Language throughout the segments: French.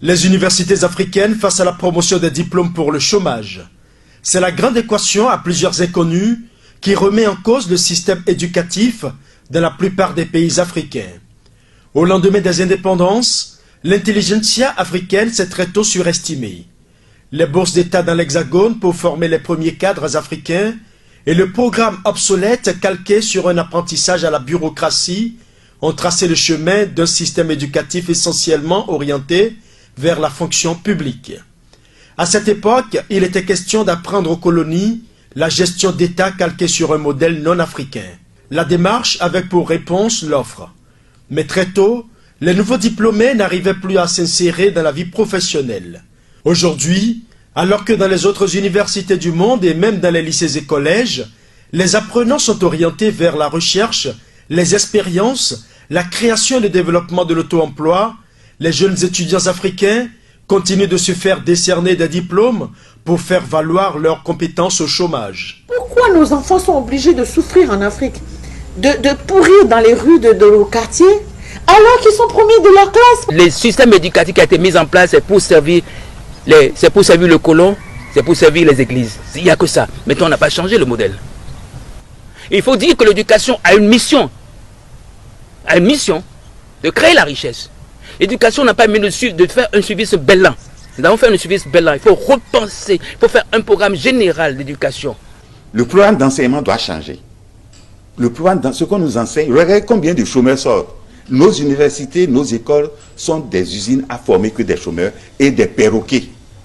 Les universités africaines face à la promotion des diplômes pour le chômage. C'est la grande équation à plusieurs inconnues qui remet en cause le système éducatif dans la plupart des pays africains. Au lendemain des indépendances, l'intelligentsia africaine s'est très tôt surestimée. Les bourses d'État dans l'Hexagone pour former les premiers cadres africains et le programme obsolète calqué sur un apprentissage à la bureaucratie ont tracé le chemin d'un système éducatif essentiellement orienté vers la fonction publique. À cette époque, il était question d'apprendre aux colonies la gestion d'État calquée sur un modèle non africain. La démarche avait pour réponse l'offre. Mais très tôt, les nouveaux diplômés n'arrivaient plus à s'insérer dans la vie professionnelle. Aujourd'hui, alors que dans les autres universités du monde et même dans les lycées et collèges, les apprenants sont orientés vers la recherche, les expériences, la création et le développement de l'auto-emploi, les jeunes étudiants africains continuent de se faire décerner des diplômes pour faire valoir leurs compétences au chômage. Pourquoi nos enfants sont obligés de souffrir en Afrique, de pourrir dans les rues de nos quartiers, alors qu'ils sont promis de leur classe? Le système éducatif qui a été mis en place, c'est pour servir le colon, c'est pour servir les églises. Il n'y a que ça. Maintenant, on n'a pas changé le modèle. Il faut dire que l'éducation a une mission. A une mission de créer la richesse. L'éducation n'a pas mis de faire un service bellan. Nous avons fait un service bellan. Il faut repenser, il faut faire un programme général d'éducation. Le programme d'enseignement doit changer. Le programme, dans ce qu'on nous enseigne, regardez combien de chômeurs sortent. Nos universités, nos écoles sont des usines à former que des chômeurs et des perroquets.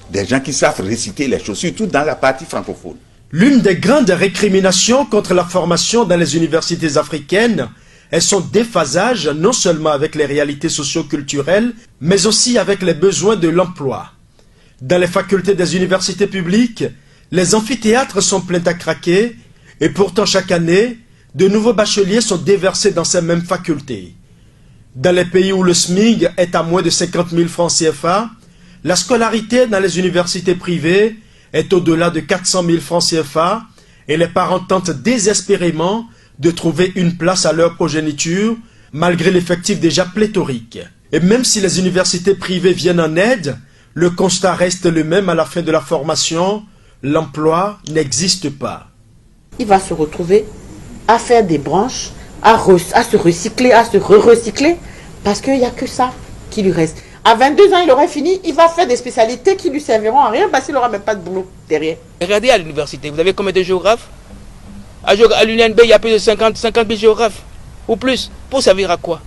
Des gens qui savent réciter les choses, surtout dans la partie francophone. L'une des grandes récriminations contre la formation dans les universités africaines est son déphasage non seulement avec les réalités socio-culturelles, mais aussi avec les besoins de l'emploi. Dans les facultés des universités publiques, les amphithéâtres sont pleins à craquer et pourtant chaque année, de nouveaux bacheliers sont déversés dans ces mêmes facultés. Dans les pays où le SMIC est à moins de 50 000 francs CFA, la scolarité dans les universités privées est au-delà de 400 000 francs CFA et les parents tentent désespérément de trouver une place à leur progéniture malgré l'effectif déjà pléthorique. Et même si les universités privées viennent en aide, le constat reste le même à la fin de la formation, l'emploi n'existe pas. Il va se retrouver à faire des branches, à se recycler, à se re-recycler, parce qu'il n'y a que ça qui lui reste. À 22 ans, il aurait fini, il va faire des spécialités qui lui serviront à rien parce qu'il n'aura même pas de boulot derrière. Regardez à l'université, vous avez combien de géographes? À l'UNB, il y a plus de 50 000 géographes, ou plus. Pour servir à quoi?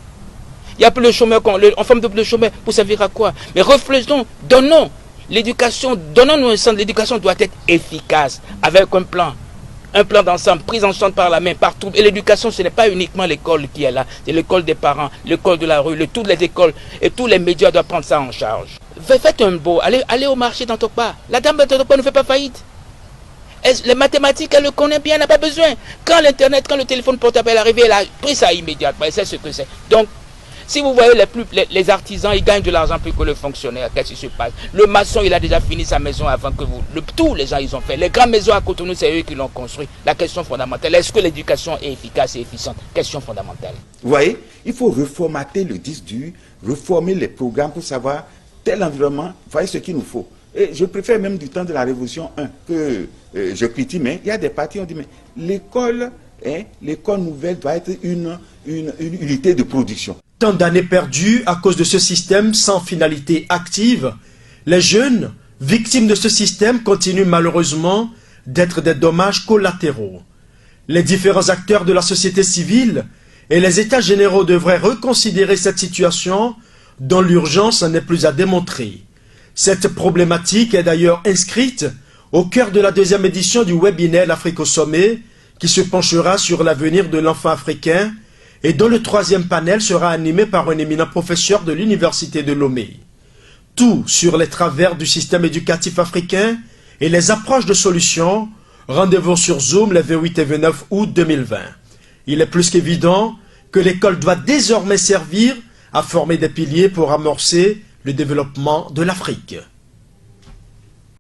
Il y a plus de chômeurs, on forme de plus de chômeurs, pour servir à quoi? Mais reflétons, donnons l'éducation, donnons-nous un sens. L'éducation doit être efficace, avec un plan d'ensemble, prise en charge par la main, partout. Et l'éducation, ce n'est pas uniquement l'école qui est là, c'est l'école des parents, l'école de la rue, toutes les écoles, et tous les médias doivent prendre ça en charge. Faites un beau, allez au marché d'Antokpa. La dame de Antokpa ne fait pas faillite. Les mathématiques, elle le connaît bien, elle n'a pas besoin. Quand l'internet, quand le téléphone portable est arrivé, elle a pris ça immédiatement, elle sait ce que c'est. Donc, si vous voyez les artisans, ils gagnent de l'argent plus que le fonctionnaire. Qu'est-ce qui se passe? Le maçon, il a déjà fini sa maison avant que vous. Tous les gens, ils ont fait. Les grandes maisons à Cotonou, c'est eux qui l'ont construit. La question fondamentale, est-ce que l'éducation est efficace et efficiente? Question fondamentale. Vous voyez, il faut reformater le disque dur, reformer les programmes pour savoir tel environnement, voyez ce qu'il nous faut. Et je préfère même du temps de la Révolution 1 que je critique, mais il y a des partis qui ont dit, mais l'école nouvelle doit être une unité de production. Tant d'années perdues à cause de ce système sans finalité active, les jeunes, victimes de ce système, continuent malheureusement d'être des dommages collatéraux. Les différents acteurs de la société civile et les États généraux devraient reconsidérer cette situation dont l'urgence n'est plus à démontrer. Cette problématique est d'ailleurs inscrite au cœur de la deuxième édition du webinaire L'Afrique au sommet, qui se penchera sur l'avenir de l'enfant africain et dont le troisième panel sera animé par un éminent professeur de l'Université de Lomé. Tout sur les travers du système éducatif africain et les approches de solutions. Rendez-vous sur Zoom les 28 et 29 août 2020. Il est plus qu'évident que l'école doit désormais servir à former des piliers pour amorcer le développement de l'Afrique.